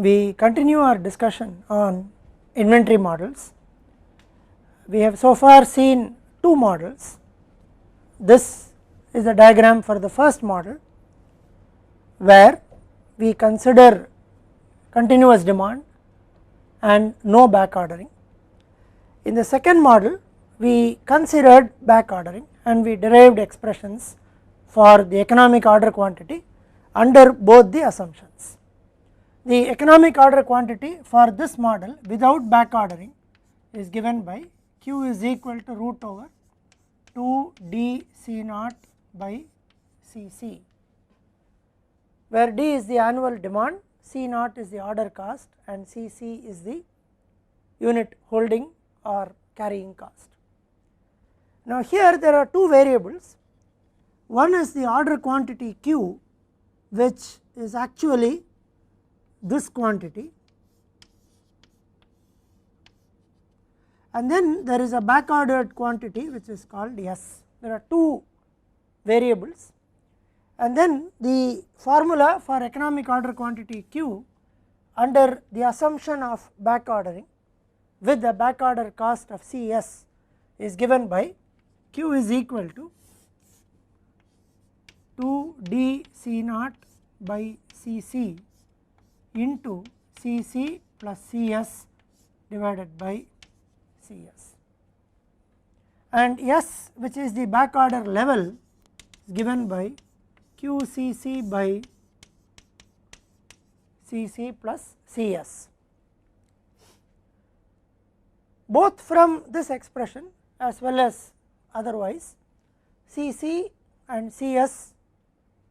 we continue our discussion on inventory models. We have so far seen two models. This is a diagram for the first model where we consider continuous demand and no back ordering. In the second model we considered back ordering and we derived expressions for the economic order quantity under both the assumptions. The economic order quantity for this model without back ordering is given by Q is equal to root over 2 D C naught by Cc, where D is the annual demand, C naught is the order cost and Cc is the unit holding or carrying cost. Now here there are two variables. One is the order quantity Q, which is actually this quantity, and then there is a back ordered quantity which is called S. There are two variables, and then the formula for economic order quantity Q under the assumption of back ordering with the back order cost of Cs is given by Q is equal to 2 D C naught by Cc into Cc plus Cs divided by Cs, and S, which is the back order level, is given by QCc by Cc plus Cs. Both from this expression as well as otherwise, Cc and Cs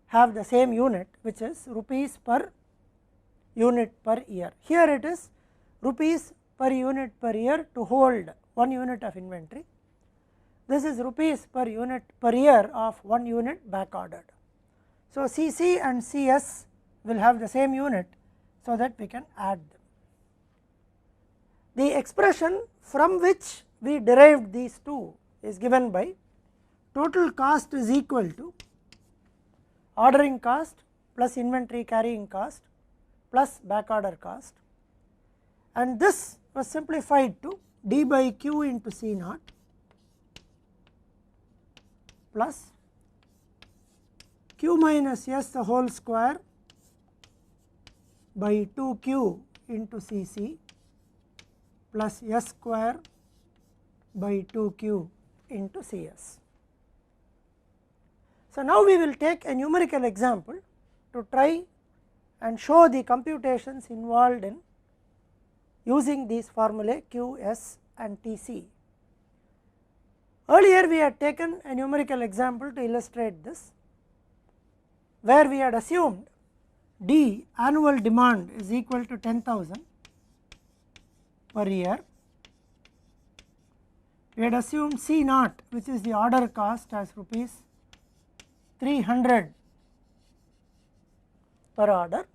have the same unit, which is rupees per unit per year. Here it is rupees per unit per year to hold 1 unit of inventory. This is rupees per unit per year of 1 unit back ordered. So Cc and Cs will have the same unit, so that we can add them. The expression from which we derived these two is given by total cost is equal to ordering cost plus inventory carrying cost plus back order cost, and this was simplified to D by Q into C naught plus Q minus S the whole square by 2Q into Cc plus S square by 2Q into Cs. So now we will take a numerical example to try and show the computations involved in using these formulae Q, S and Tc. Earlier we had taken a numerical example to illustrate this, where we had assumed D annual demand is equal to 10,000 per year. We had assumed C naught, which is the order cost, as rupees 300 per order.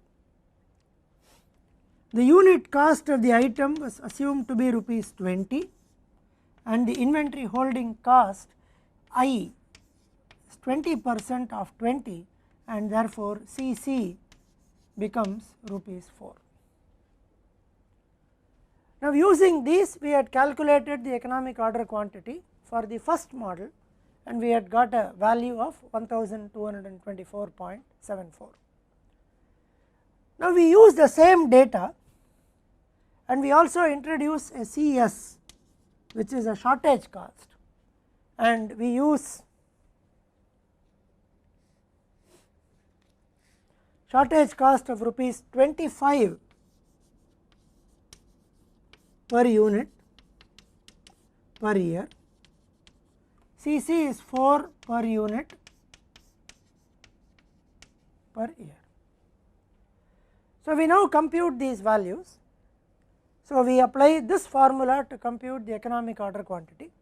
The unit cost of the item was assumed to be rupees 20 and the inventory holding cost I is 20% of 20, and therefore Cc becomes rupees 4. Now using these we had calculated the economic order quantity for the first model and we had got a value of 1224.74. Now we use the same data and we also introduce a Cs, which is a shortage cost, and we use shortage cost of rupees 25 per unit per year. Cc is 4 per unit per year. So we now compute these values. So we apply this formula to compute the economic order quantity.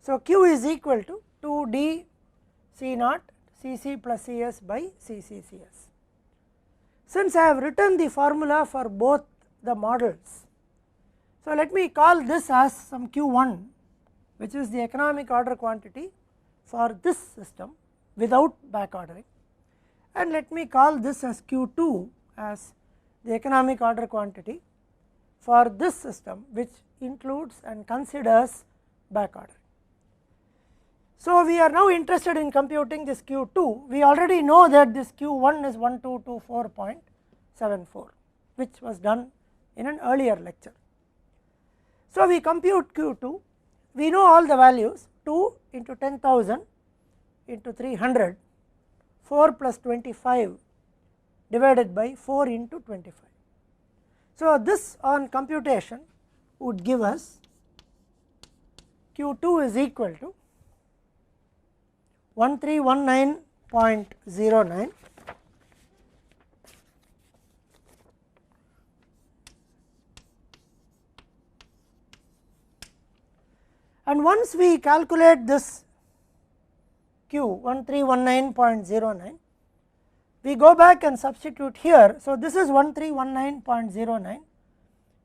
So Q is equal to 2D C naught Cc plus Cs by CCCs. Since I have written the formula for both the models, so let me call this as some Q1, which is the economic order quantity for this system without back ordering, and let me call this as Q2 as the economic order quantity for this system, which includes and considers back ordering. So, we are now interested in computing this Q2. We already know that this Q1 is 1224.74, which was done in an earlier lecture. So, we compute Q2, we know all the values, 2 into 10,000 into 300, 4 plus 25 divided by 4 into 25. So, this on computation would give us Q2 is equal to 1319.09 and once we calculate this Q 1319.09, we go back and substitute here. So, this is 1319.09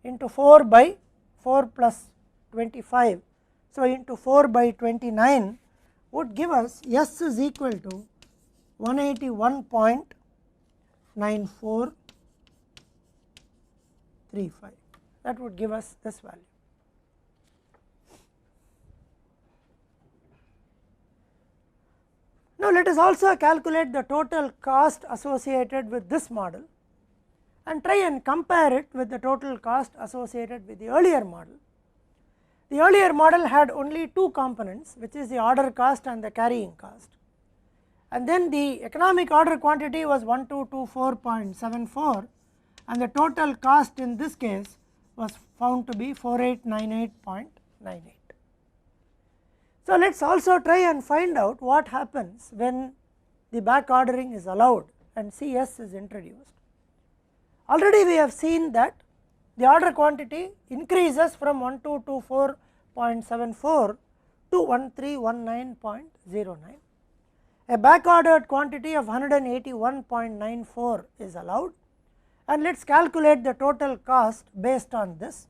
into 4 by 4 plus 25. So, into 4 by 29 would give us S is equal to 181.9435. That would give us this value. Now, let us also calculate the total cost associated with this model and try and compare it with the total cost associated with the earlier model. The earlier model had only two components, which is the order cost and the carrying cost, and then the economic order quantity was 1224.74 and the total cost in this case was found to be 4898.98. So, let us also try and find out what happens when the back ordering is allowed and CS is introduced. Already we have seen that the order quantity increases from 1224.74 to 1319.09. A back ordered quantity of 181.94 is allowed, and let us calculate the total cost based on this.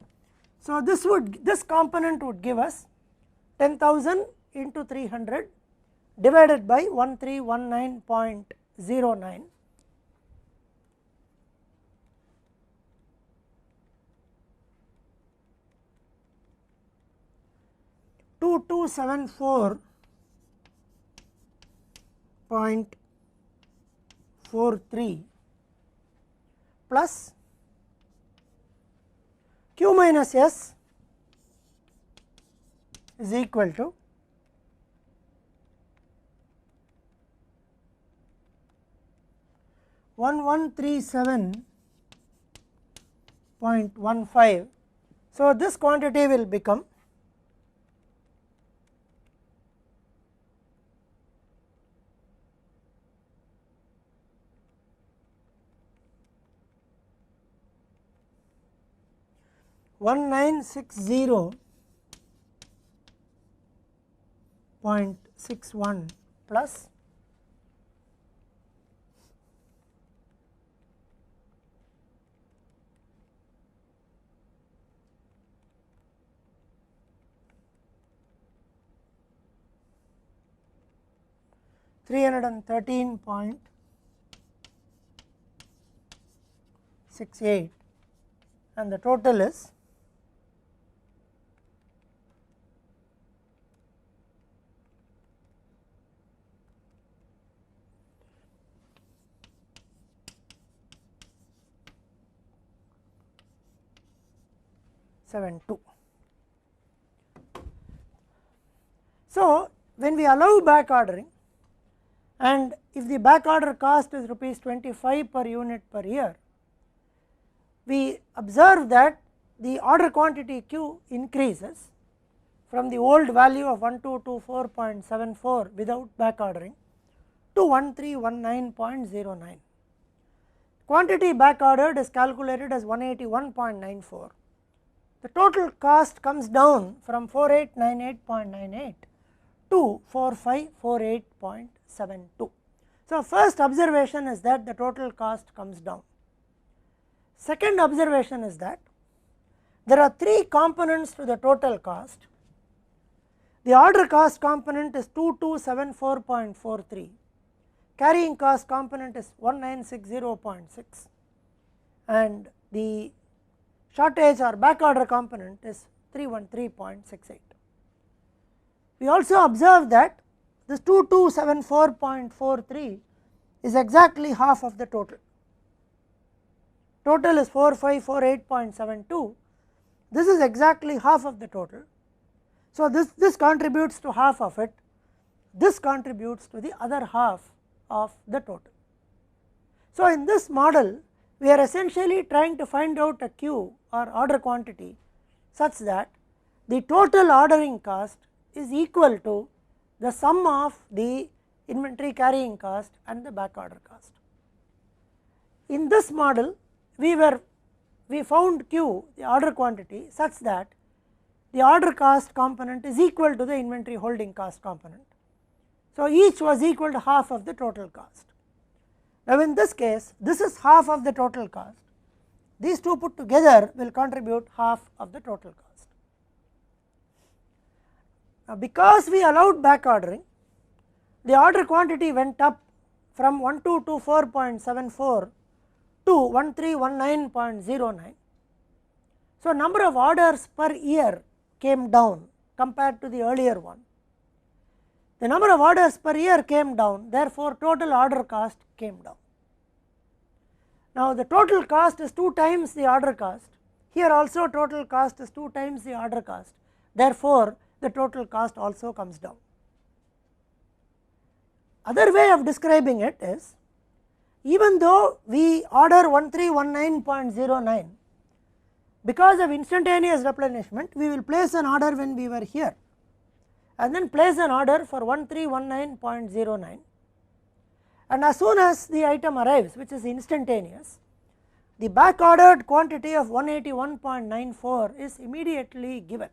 So, this component would give us 10,000 into 300 divided by 1319.09 . 2274.43 plus Q minus S is equal to 1137.15. So, this quantity will become 1960.61 plus 313.68 and the total is 72. So, when we allow back ordering and if the back order cost is rupees 25 per unit per year, we observe that the order quantity Q increases from the old value of 1224.74 without back ordering to 1319.09. Quantity back ordered is calculated as 181.94. The total cost comes down from 4898.98 to 4548.72. So, first observation is that the total cost comes down. Second observation is that there are three components to the total cost. The order cost component is 2274.43, carrying cost component is 1960.6 and the shortage or back order component is 313.68. We also observe that this 2274.43 is exactly half of the total. Total is 4548.72. This is exactly half of the total. So this contributes to half of it. This contributes to the other half of the total. So in this model, we are essentially trying to find out a Q or order quantity such that the total ordering cost is equal to the sum of the inventory carrying cost and the back order cost. In this model, we found Q, the order quantity, such that the order cost component is equal to the inventory holding cost component. So each was equal to half of the total cost. Now in this case, this is half of the total cost. These two put together will contribute half of the total cost. Now because we allowed back ordering, the order quantity went up from 1224.74 to 1319.09. So number of orders per year came down compared to the earlier one. The number of orders per year came down, therefore total order cost came down. Now the total cost is 2 times the order cost. Here also total cost is 2 times the order cost. Therefore the total cost also comes down. Other way of describing it is, even though we order 1319.09, because of instantaneous replenishment, we will place an order when we were here and then place an order for 1319.09, and as soon as the item arrives, which is instantaneous, the back ordered quantity of 181.94 is immediately given,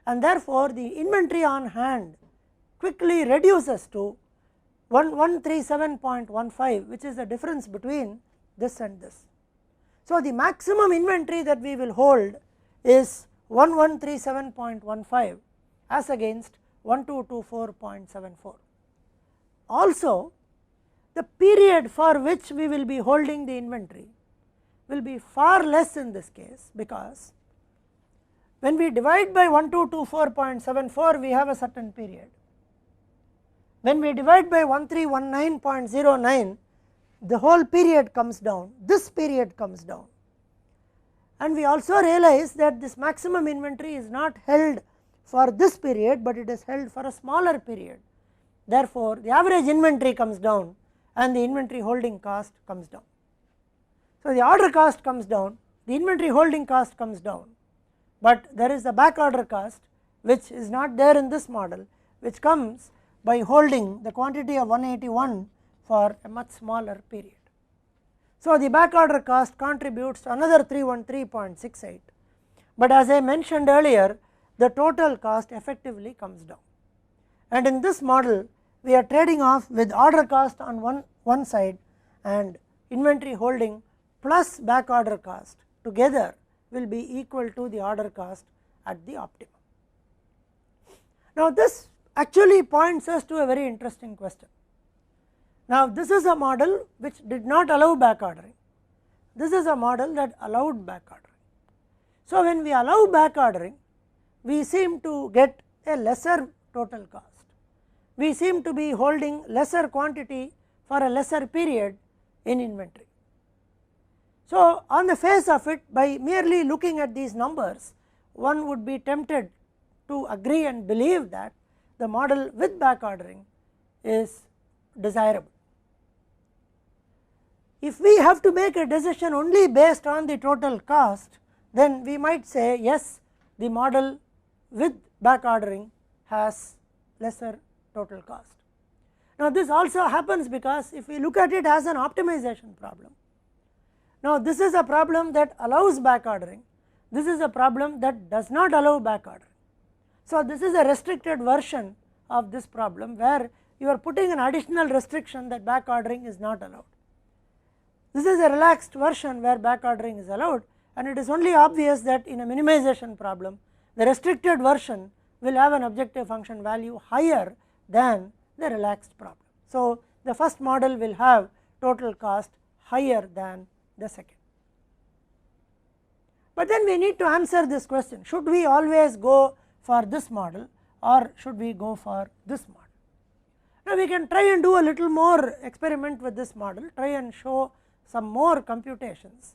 and therefore the inventory on hand quickly reduces to 137.15, which is the difference between this and this. So the maximum inventory that we will hold is 1137.15 as against 1224.74. Also the period for which we will be holding the inventory will be far less in this case, because when we divide by 1224.74 we have a certain period. When we divide by 1319.09, the whole period comes down, this period comes down, and we also realize that this maximum inventory is not held for this period, but it is held for a smaller period. Therefore the average inventory comes down and the inventory holding cost comes down. So the order cost comes down, the inventory holding cost comes down, but there is the back order cost which is not there in this model, which comes by holding the quantity of 181 for a much smaller period. So the back order cost contributes to another 313.68, but as I mentioned earlier, the total cost effectively comes down, and in this model we are trading off with order cost on one side and inventory holding plus back order cost together will be equal to the order cost at the optimum. Now this actually points us to a very interesting question. Now this is a model which did not allow back ordering, this is a model that allowed back ordering. So when we allow back ordering, we seem to get a lesser total cost, we seem to be holding lesser quantity for a lesser period in inventory. So on the face of it, by merely looking at these numbers, one would be tempted to agree and believe that the model with back ordering is desirable. If we have to make a decision only based on the total cost, then we might say yes, the model with back ordering has lesser total cost. Now this also happens because if we look at it as an optimization problem, now this is a problem that allows back ordering, this is a problem that does not allow back ordering. So this is a restricted version of this problem where you are putting an additional restriction that back ordering is not allowed. This is a relaxed version where back ordering is allowed, and it is only obvious that in a minimization problem the restricted version will have an objective function value higher than the relaxed problem. So the first model will have total cost higher than the second. But then we need to answer this question, should we always go for this model or should we go for this model? Now we can try and do a little more experiment with this model, try and show some more computations,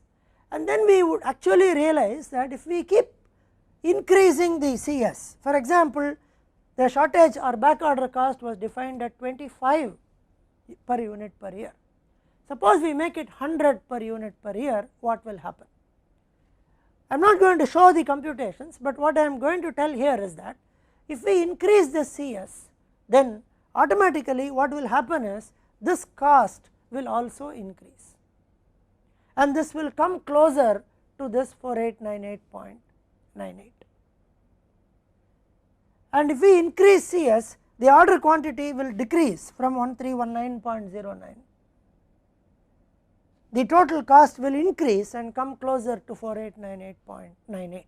and then we would actually realize that if we keep increasing the CS, for example, the shortage or back order cost was defined at 25 per unit per year. Suppose we make it 100 per unit per year, what will happen? I am not going to show the computations, but what I am going to tell here is that if we increase the CS, then automatically what will happen is this cost will also increase, and this will come closer to this 4898.98. And if we increase CS, the order quantity will decrease from 1319.09. The total cost will increase and come closer to 4898.98.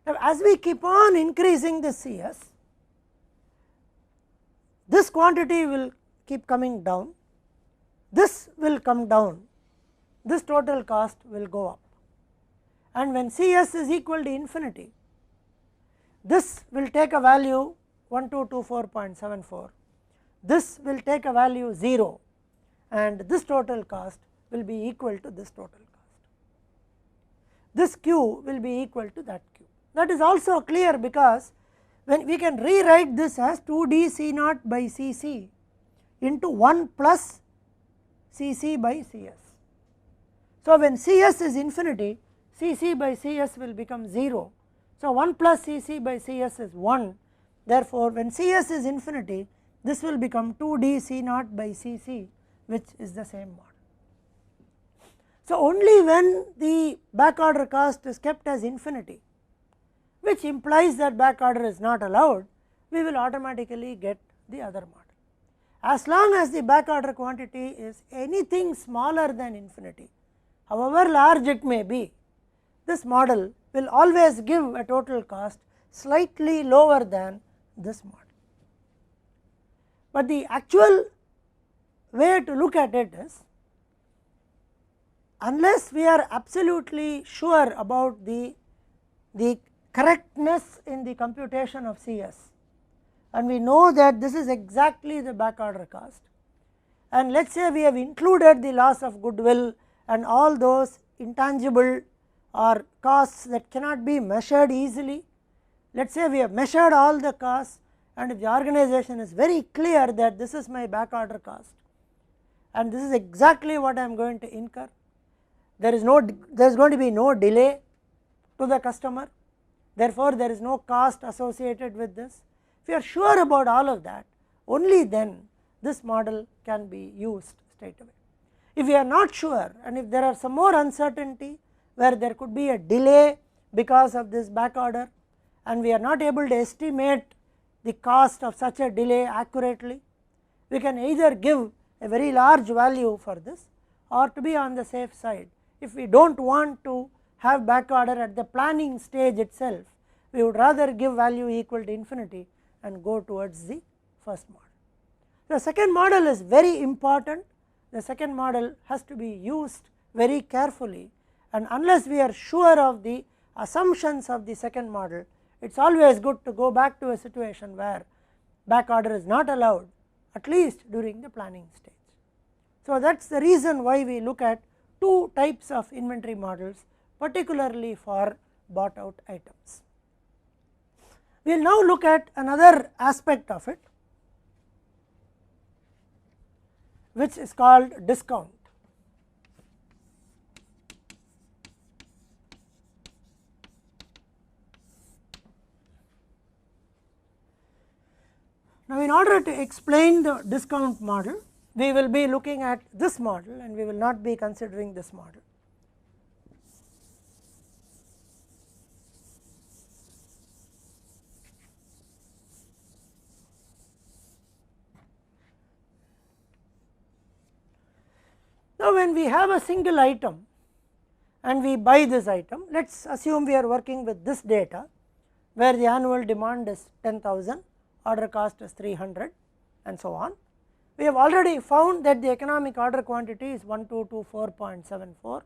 Now, as we keep on increasing the CS, this quantity will keep coming down, this will come down, this total cost will go up, and when CS is equal to infinity, this will take a value 1224.74, this will take a value 0, and this total cost will be equal to this total cost. This Q will be equal to that Q. That is also clear because when we can rewrite this as 2D C naught by Cc into 1 plus Cc by Cs. So when Cs is infinity, Cc by Cs will become 0. So 1 plus Cc by Cs is 1, therefore when Cs is infinity, this will become 2D C naught by Cc, which is the same model. So only when the back order cost is kept as infinity, which implies that back order is not allowed, we will automatically get the other model. As long as the back order quantity is anything smaller than infinity, however large it may be, this model will always give a total cost slightly lower than this model. But the actual way to look at it is, unless we are absolutely sure about the correctness in the computation of CS, and we know that this is exactly the back order cost, and let us say we have included the loss of goodwill and all those intangible or costs that cannot be measured easily, let us say we have measured all the costs, and if the organization is very clear that this is my back order cost and this is exactly what I am going to incur, there is going to be no delay to the customer, therefore there is no cost associated with this. If you are sure about all of that, only then this model can be used straight away. If we are not sure, and if there are some more uncertainty where there could be a delay because of this back order, and we are not able to estimate the cost of such a delay accurately, we can either give a very large value for this, or to be on the safe side, if we do not want to have back order at the planning stage itself, we would rather give value equal to infinity and go towards the first model. The second model is very important. The second model has to be used very carefully, and unless we are sure of the assumptions of the second model, it is always good to go back to a situation where back order is not allowed, at least during the planning stage. So that is the reason why we look at two types of inventory models, particularly for bought out items. We will now look at another aspect of it, which is called discount. Now, in order to explain the discount model, we will be looking at this model and we will not be considering this model. Now, when we have a single item and we buy this item, let us assume we are working with this data where the annual demand is 10,000, order cost is 300 and so on. We have already found that the economic order quantity is 1224.74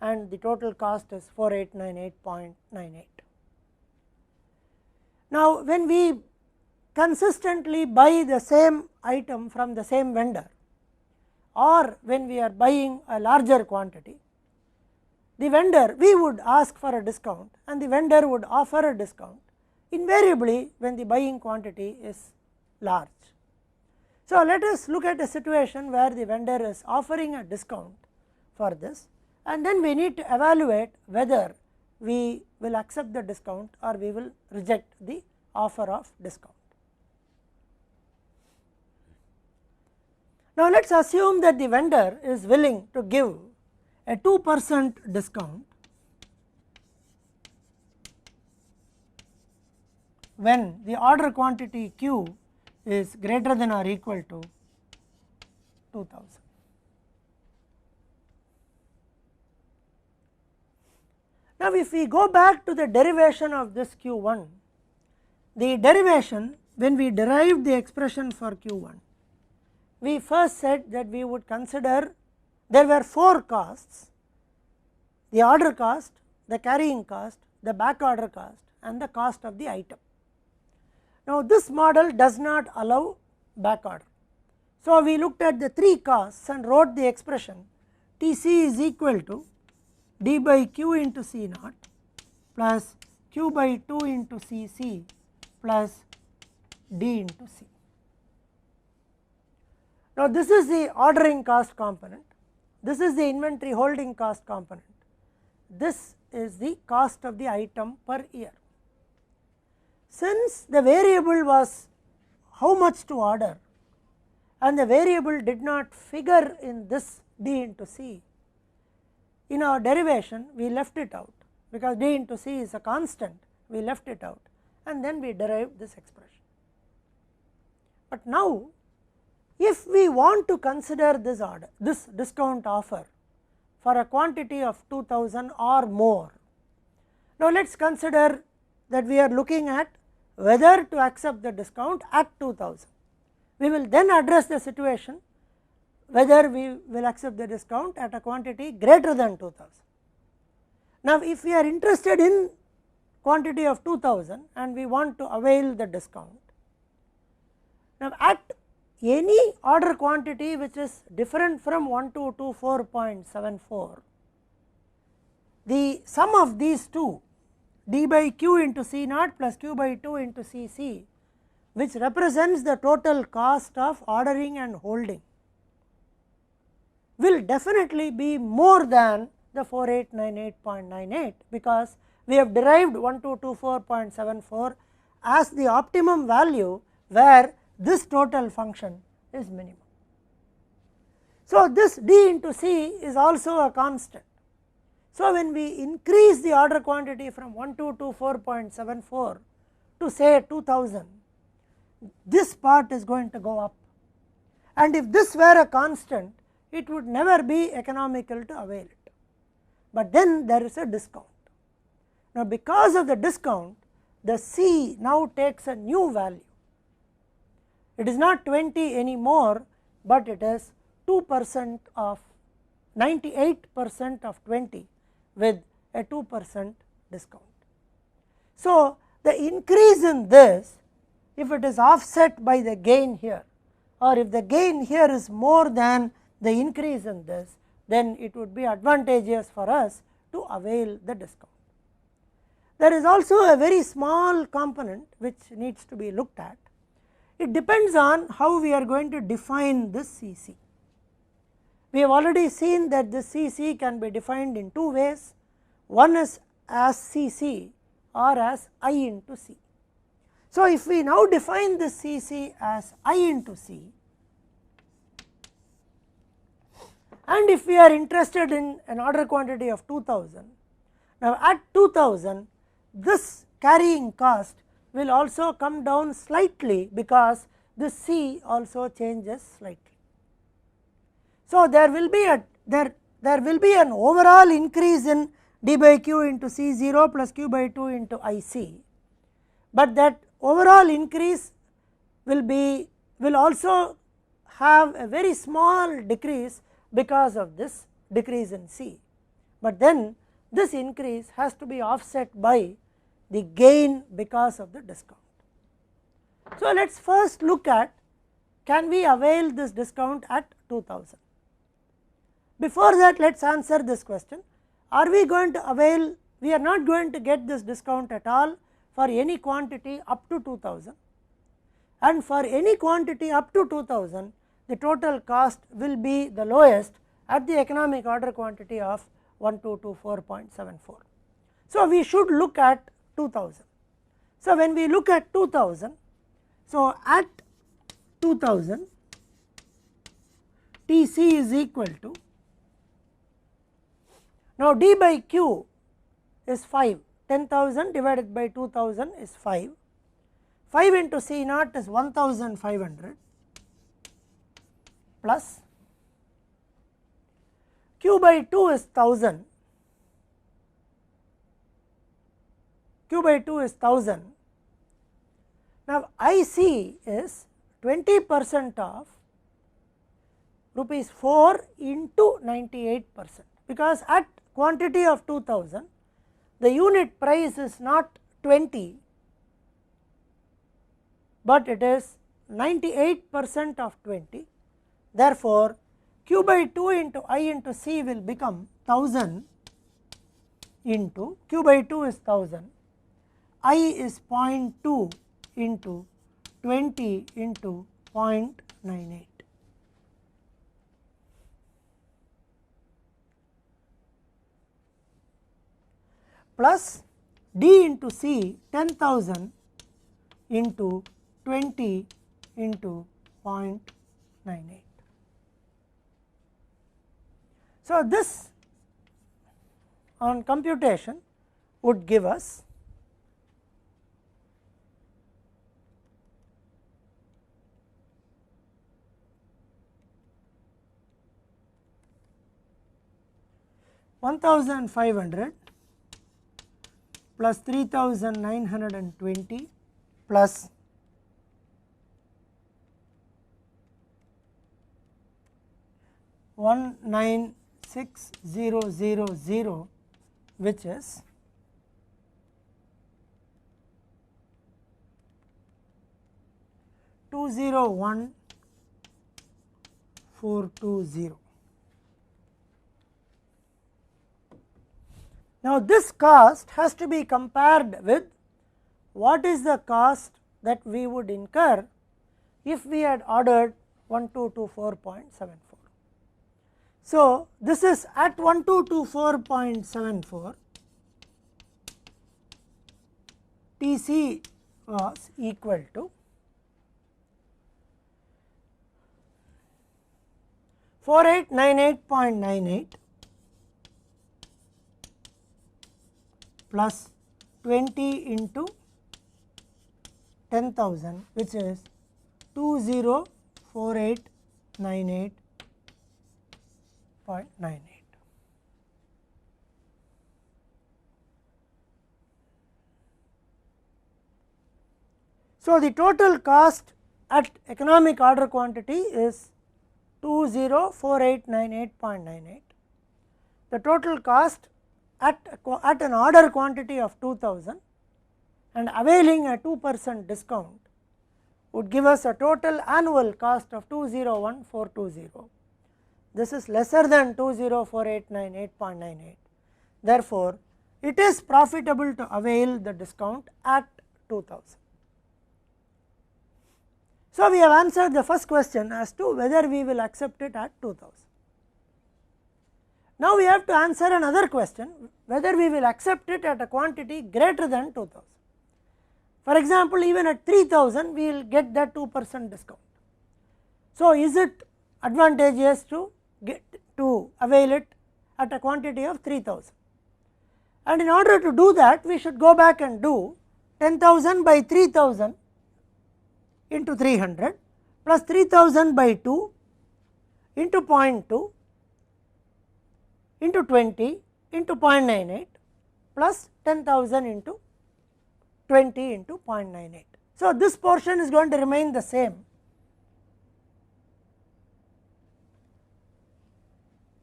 and the total cost is 4898.98. Now, when we consistently buy the same item from the same vendor, or when we are buying a larger quantity, the vendor, we would ask for a discount and the vendor would offer a discount invariably when the buying quantity is large. So, let us look at a situation where the vendor is offering a discount for this, and then we need to evaluate whether we will accept the discount or we will reject the offer of discount. Now, let us assume that the vendor is willing to give a 2% discount when the order quantity Q is greater than or equal to 2000. Now, if we go back to the derivation of this Q1, the derivation, when we derived the expression for Q1, we first said that we would consider there were 4 costs: the order cost, the carrying cost, the back order cost, and the cost of the item. Now, this model does not allow back order. So, we looked at the 3 costs and wrote the expression Tc is equal to d by q into C naught plus q by 2 into Cc plus d into C. Now, this is the ordering cost component, this is the inventory holding cost component, this is the cost of the item per year. Since the variable was how much to order and the variable did not figure in this d into C, in our derivation we left it out because d into C is a constant, we left it out and then we derived this expression. But now, if we want to consider this order, this discount offer for a quantity of 2000 or more, now let us consider that we are looking at whether to accept the discount at 2000. We will then address the situation whether we will accept the discount at a quantity greater than 2000. Now, if we are interested in quantity of 2000 and we want to avail the discount, now at any order quantity which is different from 1224.74, the sum of these two, d by q into C naught plus q by 2 into Cc, which represents the total cost of ordering and holding, will definitely be more than the 4898.98 because we have derived 1224.74 as the optimum value where this total function is minimum. So, this d into C is also a constant. So, when we increase the order quantity from 1224.74 to say 2000, this part is going to go up, and if this were a constant, it would never be economical to avail it, but then there is a discount. Now, because of the discount, the C now takes a new value. It is not 20 anymore, but it is 2% of 98% of 20 with a 2% discount. So, the increase in this, if it is offset by the gain here, or if the gain here is more than the increase in this, then it would be advantageous for us to avail the discount. There is also a very small component which needs to be looked at. It depends on how we are going to define this Cc. We have already seen that this Cc can be defined in 2 ways. One is as Cc or as I into C. So, if we now define this Cc as I into C, and if we are interested in an order quantity of 2000, now at 2000 this carrying cost will also come down slightly because this C also changes slightly. So, there will be an overall increase in d by q into C0 plus q by 2 into IC, but that overall increase will also have a very small decrease because of this decrease in C, but then this increase has to be offset by the gain because of the discount. So, let us first look at, can we avail this discount at 2000. Before that, let us answer this question, are we going to avail, we are not going to get this discount at all for any quantity up to 2000, and for any quantity up to 2000 the total cost will be the lowest at the economic order quantity of 1224.74. So, we should look at 2000. So, when we look at 2000, so at 2000 Tc is equal to, now d by q is 5, 10,000 divided by 2000 is 5, 5 into C naught is 1500 plus q by 2 is 1000, q by 2 is 1000. Now, IC is 20% of rupees 4 into 98%, because at quantity of 2000 the unit price is not 20, but it is 98% of 20. Therefore, q by 2 into I into C will become 1000 into q by 2 is 1000, I is 0.2 into 20 into 0.98. plus D into C 10,000 into 20 into 0.98. So, this on computation would give us 1500 plus 3920 plus 196,000, which is 201,420. Now, this cost has to be compared with what is the cost that we would incur if we had ordered 1224.74. So, this is at 1224.74, Tc was equal to 4898.98 plus 20 into 10,000, which is 204898.98. So, the total cost at economic order quantity is 204898.98. The total cost at an order quantity of 2000 and availing a 2% discount would give us a total annual cost of 201420. This is lesser than 204898.98. Therefore, it is profitable to avail the discount at 2000. So, we have answered the first question as to whether we will accept it at 2000. Now, we have to answer another question, whether we will accept it at a quantity greater than 2000. For example, even at 3000 we will get that 2% discount. So, is it advantageous to avail it at a quantity of 3000? And in order to do that, we should go back and do 10,000 by 3000 into 300 plus 3000 by 2 into 0.2 into 20 into 0.98 plus 10,000 into 20 into 0.98. So, this portion is going to remain the same,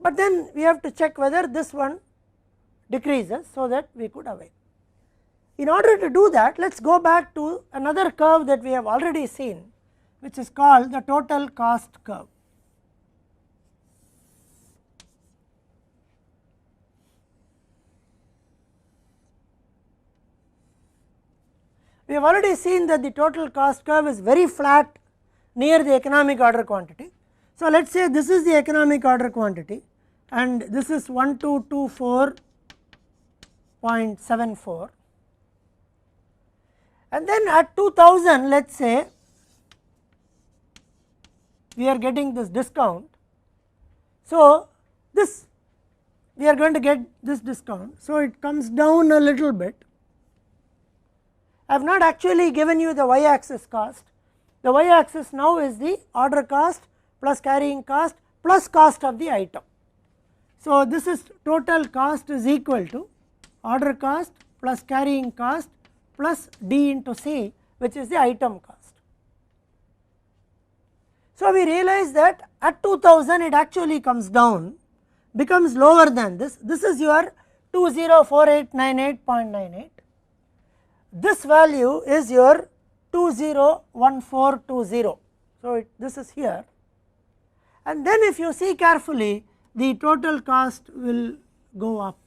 but then we have to check whether this one decreases so that we could avail. In order to do that, let us go back to another curve that we have already seen, which is called the total cost curve. We have already seen that the total cost curve is very flat near the economic order quantity. So, let us say this is the economic order quantity and this is 1224.74, and then at 2000 let us say we are getting this discount. So, this we are going to get this discount. So, it comes down a little bit. I have not actually given you the y axis cost. The y axis now is the order cost plus carrying cost plus cost of the item. So, this is total cost is equal to order cost plus carrying cost plus D into C, which is the item cost. So, we realize that at 2000 it actually comes down, becomes lower than this. This is your 204898.98. This value is your 201420. So, this is here, and then if you see carefully, the total cost will go up.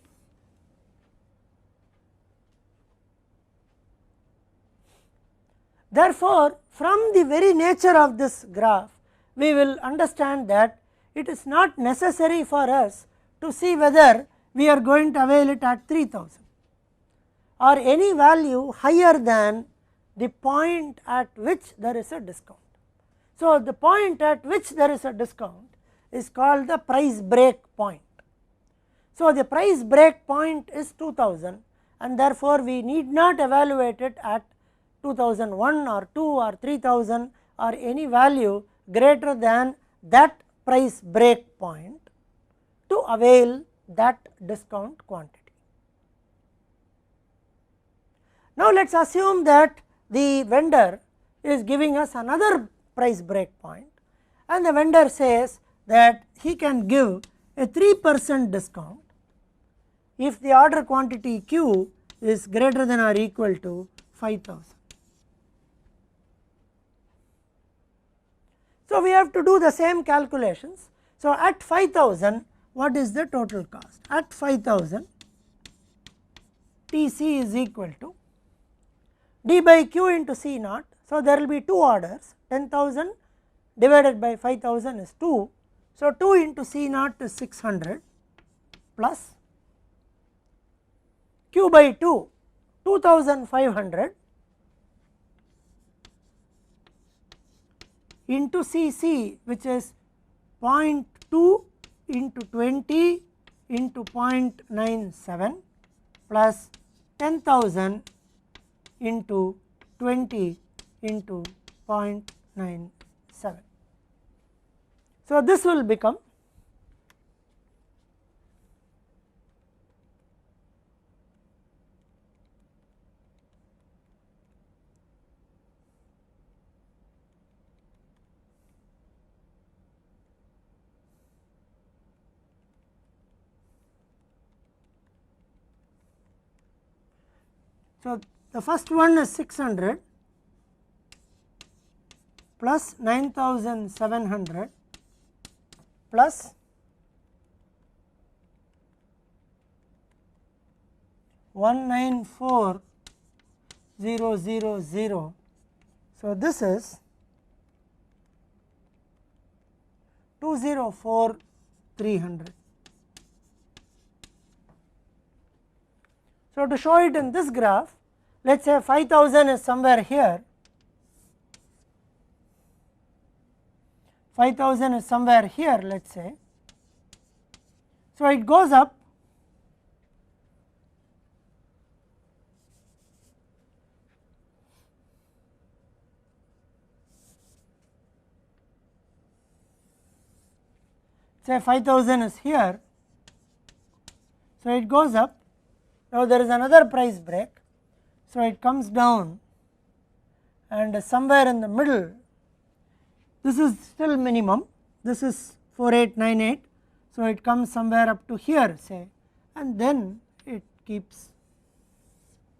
Therefore, from the very nature of this graph, we will understand that it is not necessary for us to see whether we are going to avail it at 3000 or any value higher than the point at which there is a discount. So, the point at which there is a discount is called the price break point. So, the price break point is 2000, and therefore, we need not evaluate it at 2001 or 2 or 3000 or any value greater than that price break point to avail that discount quantity. Now, let us assume that the vendor is giving us another price break point, and the vendor says that he can give a 3% discount if the order quantity Q is greater than or equal to 5000. So, we have to do the same calculations. So, at 5000 what is the total cost? At 5000 TC is equal to D by Q into C naught. So, there will be two orders, 10,000 divided by 5000 is 2. So, 2 into C naught is 600 plus Q by 2, 2500 into CC, which is 0.2 into 20 into 0.97 plus 10,000 into 20 into 0.97. So, this will become so the first one is 600 plus 9700 plus 194000. So, this is 204300. So, to show it in this graph, let us say 5000 is somewhere here, 5000 is somewhere here, let us say. So, it goes up say 5000 is here. So, it goes up. Now, there is another price break. So, it comes down and somewhere in the middle, this is still minimum, this is 4898. So, it comes somewhere up to here say, and then keeps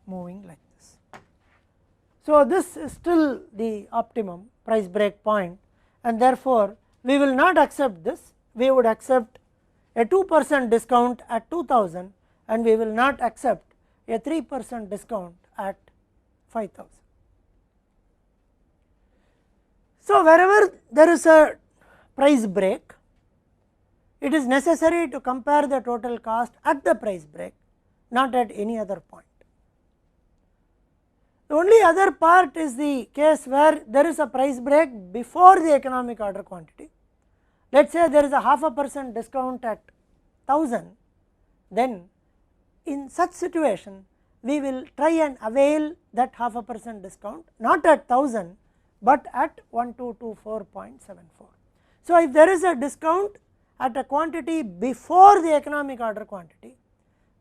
moving like this. So, this is still the optimum price break point, and therefore, we will not accept this, we would accept a 2% discount at 2000 and we will not accept a 3% discount at 5000. So, wherever there is a price break, it is necessary to compare the total cost at the price break, not at any other point. The only other part is the case where there is a price break before the economic order quantity. Let us say there is a 0.5% discount at 1000, then in such situation we will try and avail that 0.5% discount not at 1000 but at 1224.74. So, if there is a discount at a quantity before the economic order quantity,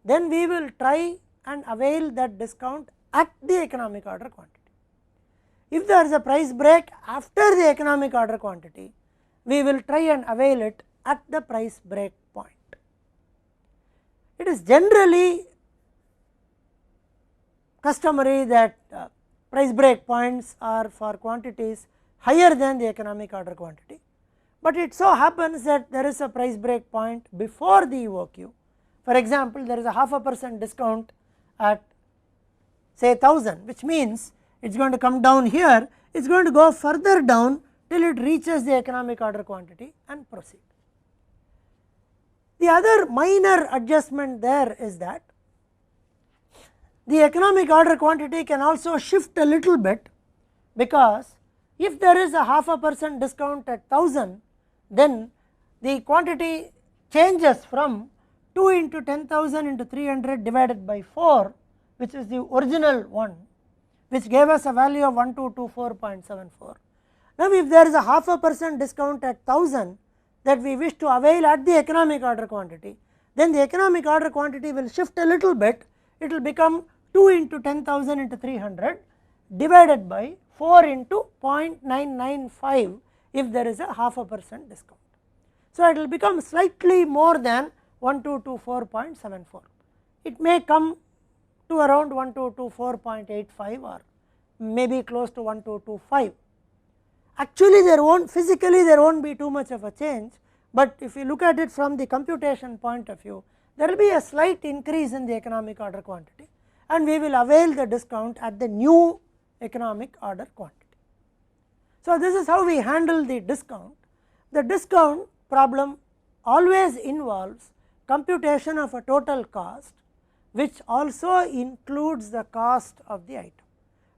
then we will try and avail that discount at the economic order quantity. If there is a price break after the economic order quantity, we will try and avail it at the price break point. It is generally customary that price break points are for quantities higher than the economic order quantity, but it so happens that there is a price break point before the EOQ. For example, there is a 0.5% discount at say 1000, which means it is going to come down here, it is going to go further down till it reaches the economic order quantity and proceed. The other minor adjustment there is that the economic order quantity can also shift a little bit, because if there is a 0.5% discount at 1000, then the quantity changes from 2 into 10,000 into 300 divided by 4, which is the original one, which gave us a value of 1224.74. Now, if there is a 0.5% discount at 1000 that we wish to avail at the economic order quantity, then the economic order quantity will shift a little bit, it will become 2 into 10,000 into 300 divided by 4 into 0.995 if there is a 0.5% discount. So, it will become slightly more than 1224.74. It may come to around 1224.85 or maybe close to 1225. Actually, there won't physically there won't be too much of a change, but if you look at it from the computation point of view, there will be a slight increase in the economic order quantity, and we will avail the discount at the new economic order quantity. So, this is how we handle the discount. The discount problem always involves computation of a total cost, which also includes the cost of the item,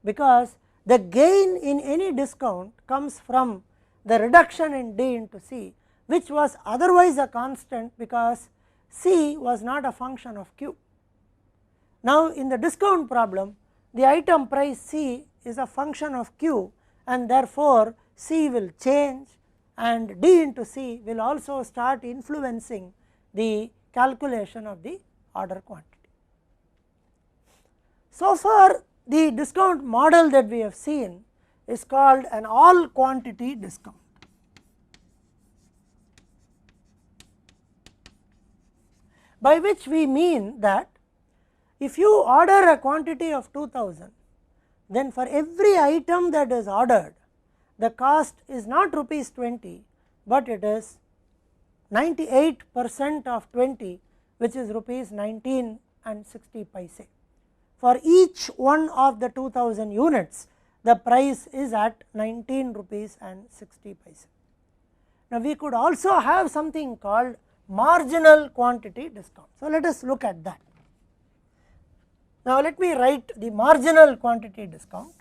because the gain in any discount comes from the reduction in D into C, which was otherwise a constant because C was not a function of Q. Now, in the discount problem, the item price C is a function of Q, and therefore, C will change and D into C will also start influencing the calculation of the order quantity. So far, the discount model that we have seen is called an all quantity discount. By which we mean that if you order a quantity of 2000, then for every item that is ordered, the cost is not rupees 20, but it is 98% of 20, which is rupees 19 and 60 paise. For each one of the 2000 units, the price is at 19 rupees and 60 paise. Now, we could also have something called marginal quantity discount. So, let us look at that. Now, let me write the marginal quantity discount.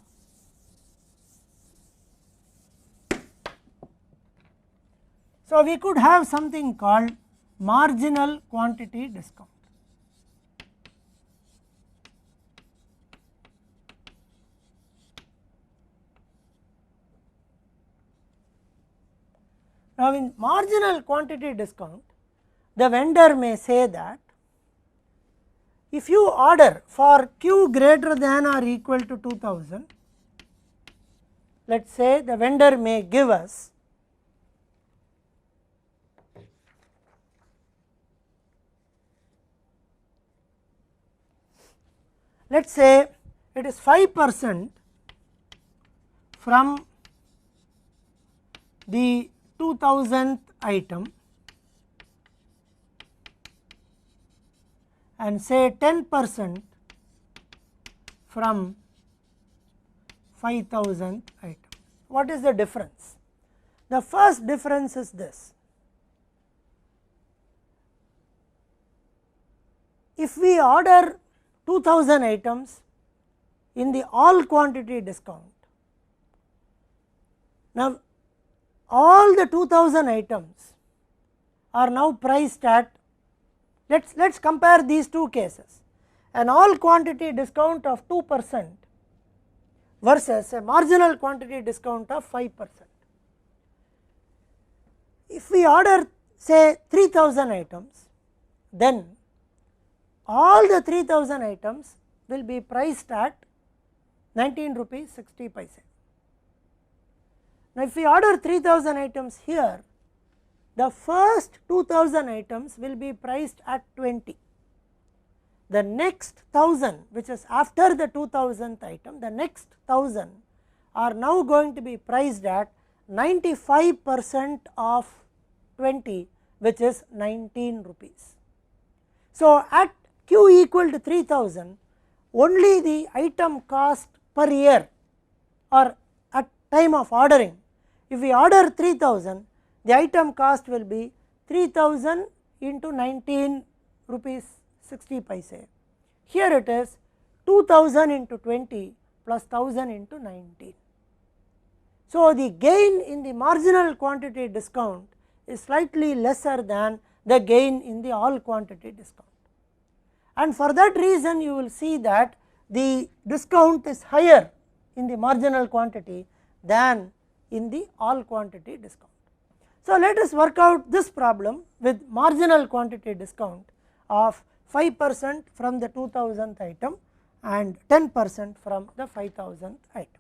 So, we could have something called marginal quantity discount. Now, in marginal quantity discount, the vendor may say that if you order for Q greater than or equal to 2000, let us say the vendor may give us let us say it is 5% from the 2000th item and say 10% from 5000th item. What is the difference? The first difference is this: if we order 2000 items in the all quantity discount, now all the 2000 items are now priced at, let's compare these two cases, an all quantity discount of 2% versus a marginal quantity discount of 5%. If we order say 3000 items, then all the 3000 items will be priced at 19 rupees 60 paise. Now, if we order 3000 items here, the first 2000 items will be priced at 20. The next 1000, which is after the 2000th item, the next 1000 are now going to be priced at 95% of 20, which is 19 rupees. So, at Q equal to 3000, only the item cost per year or at time of ordering, if we order 3000, the item cost will be 3000 into 19 rupees 60 paise. Here it is 2000 into 20 plus 1000 into 19. So, the gain in the marginal quantity discount is slightly lesser than the gain in the all quantity discount, and for that reason you will see that the discount is higher in the marginal quantity than in the all quantity discount. So, let us work out this problem with marginal quantity discount of 5% from the 2000th item and 10% from the 5000th item.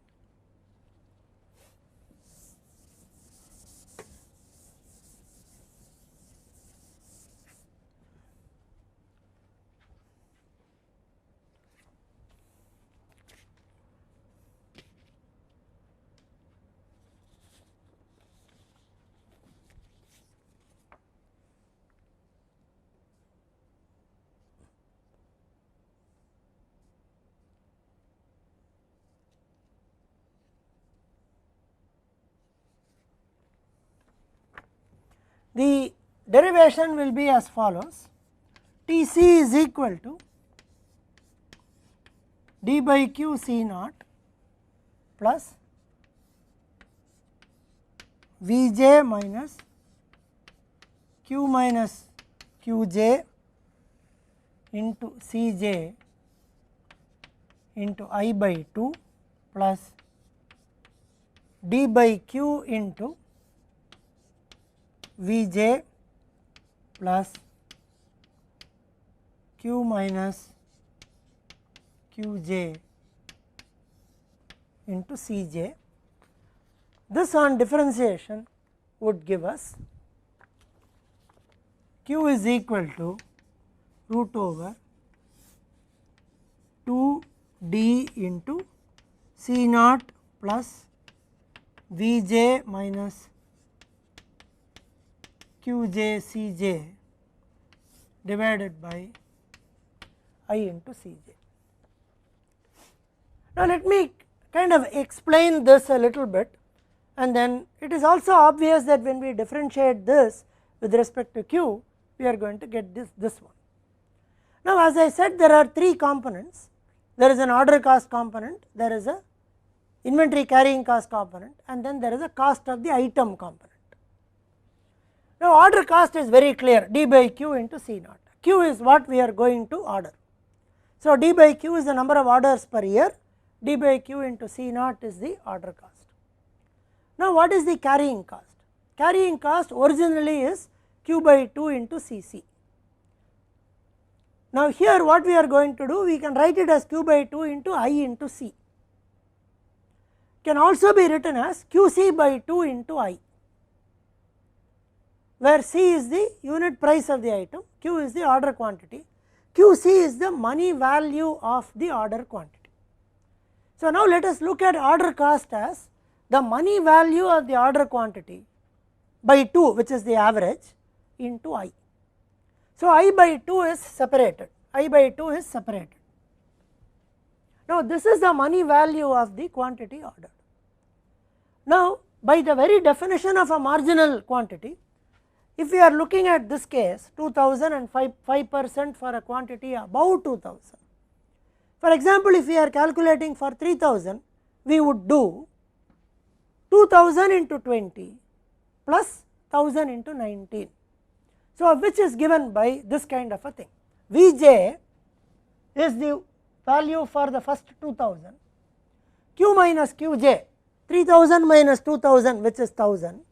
The derivation will be as follows: T c is equal to d by q c naught plus V j minus q minus q j into C j into I by 2 plus d by q into V j plus q minus q j into C j. This on differentiation would give us q is equal to root over 2 d into C naught plus V j minus q j C j divided by I into C j. Now, let me kind of explain this a little bit, and then it is also obvious that when we differentiate this with respect to q, we are going to get this one. Now, as I said, there are three components. There is an order cost component, there is a inventory carrying cost component, and then there is a cost of the item component. Now, order cost is very clear, d by q into C naught. Q is what we are going to order. So, d by q is the number of orders per year, d by q into C naught is the order cost. Now, what is the carrying cost? Carrying cost originally is q by 2 into C c. Now, here what we are going to do, we can write it as q by 2 into I into C. Can also be written as q c by 2 into I, where C is the unit price of the item, Q is the order quantity, QC is the money value of the order quantity. So, now let us look at order cost as the money value of the order quantity by 2, which is the average, into I. So, I by 2 is separated, I by 2 is separated. Now, this is the money value of the quantity ordered. Now, by the very definition of a marginal quantity, if we are looking at this case 2000 and 5% for a quantity above 2000. For example, if we are calculating for 3000, we would do 2000 into 20 plus 1000 into 19. So, which is given by this kind of a thing. Vj is the value for the first 2000, Q minus Qj, 3000 minus 2000, which is 1000,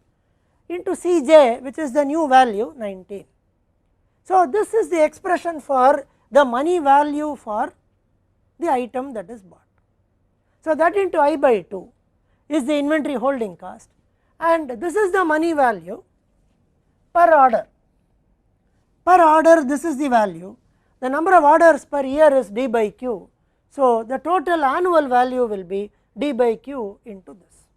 into Cj, which is the new value 19. So, this is the expression for the money value for the item that is bought. So, that into I by 2 is the inventory holding cost, and this is the money value per order. Per order, this is the value. The number of orders per year is D by Q. So, the total annual value will be D by Q into this.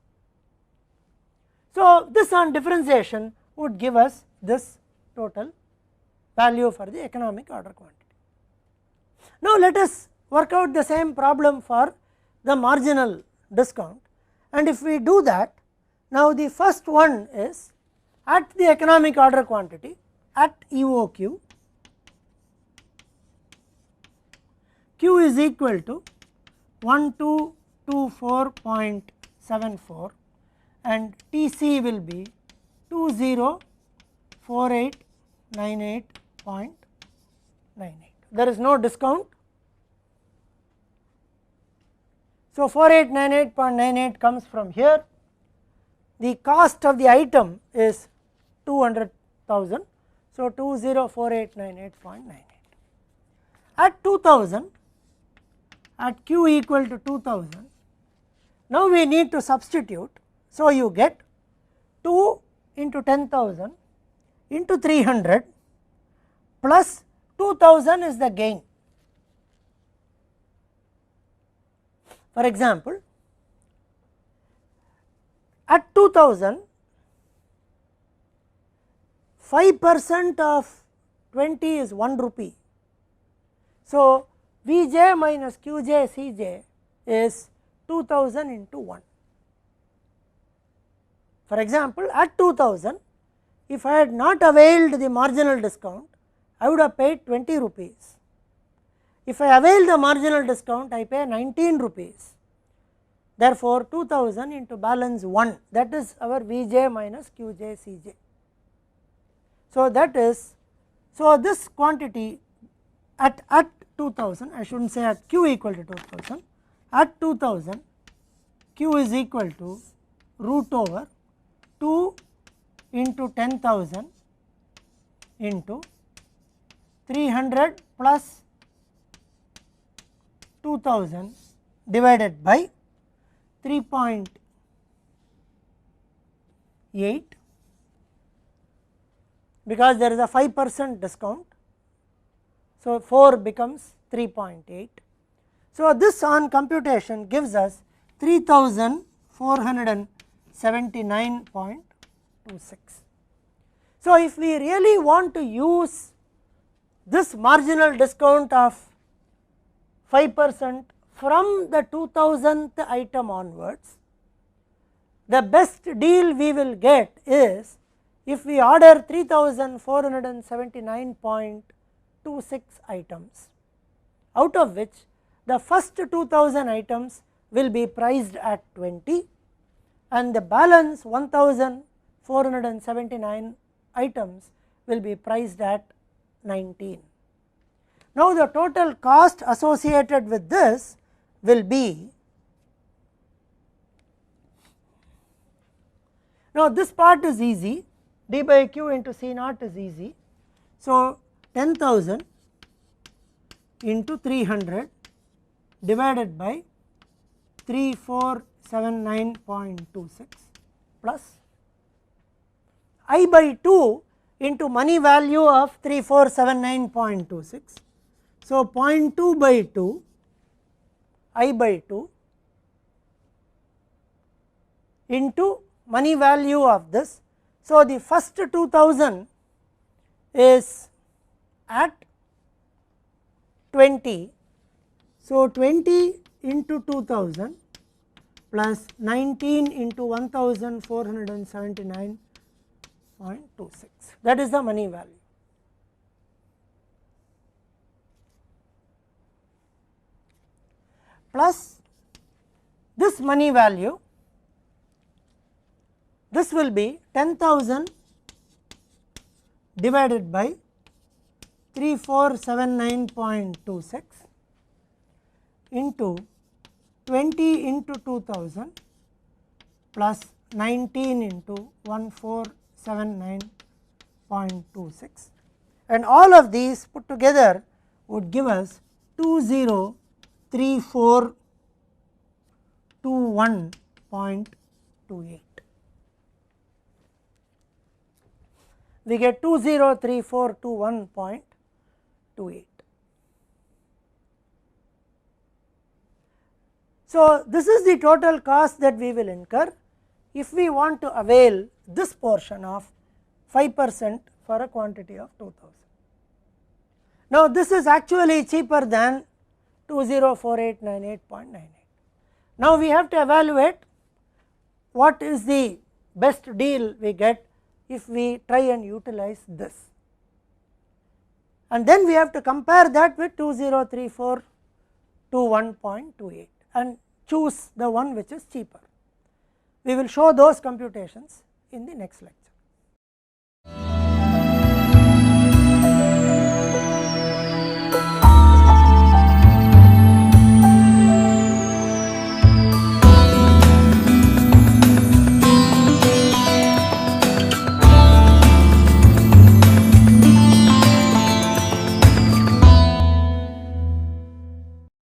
So, this on differentiation would give us this total value for the economic order quantity. Now, let us work out the same problem for the marginal discount, and if we do that, now the first one is at the economic order quantity at EOQ, Q is equal to 1224.74 and TC will be 204898.98. There is no discount. So, 4898.98 comes from here. The cost of the item is 200,000. So, 204898.98. At 2000, at Q equal to 2000, now we need to substitute. So, you get 2 into 10,000 into 300 plus 2000 is the gain. For example, at 2000, 5% of 20 is 1 rupee. So, Vj minus Qj Cj is 2000 into 1. For example, at 2000, if I had not availed the marginal discount, I would have paid 20 rupees. If I avail the marginal discount, I pay 19 rupees. Therefore, 2000 into balance 1, that is our Vj minus Qj Cj. So, that is, so this quantity at 2000, I should not say at Q equal to 2000, at 2000 Q is equal to root over 2 into 10,000 into 300 plus 2000 divided by 3.8, because there is a 5% discount. So, 4 becomes 3.8. So, this on computation gives us 3479.26. So, if we really want to use this marginal discount of 5% from the 2000th item onwards, the best deal we will get is if we order 3479.26 items, out of which the first 2000 items will be priced at 20 and the balance 1479 items will be priced at 19. Now, the total cost associated with this will be, now this part is easy, D by Q into C naught is easy. So, 10,000 into 300 divided by 3479.26 plus I by 2 into money value of 3479.26. So, 0.2 by 2 I by 2 into money value of this. So, the first 2000 is at 20. So, 20 into 2000 plus 19 into 1479.26, that is the money value. Plus this money value, this will be 10,000 divided by 3479.26 into 20 into 2000 plus 19 into 1479.26, and all of these put together would give us 203421.28. We get 203421.28. So, this is the total cost that we will incur if we want to avail this portion of 5% for a quantity of 2000. Now, this is actually cheaper than 204898.98. Now, we have to evaluate what is the best deal we get if we try and utilize this, and then we have to compare that with 203421.28 and choose the one which is cheaper. We will show those computations in the next lecture.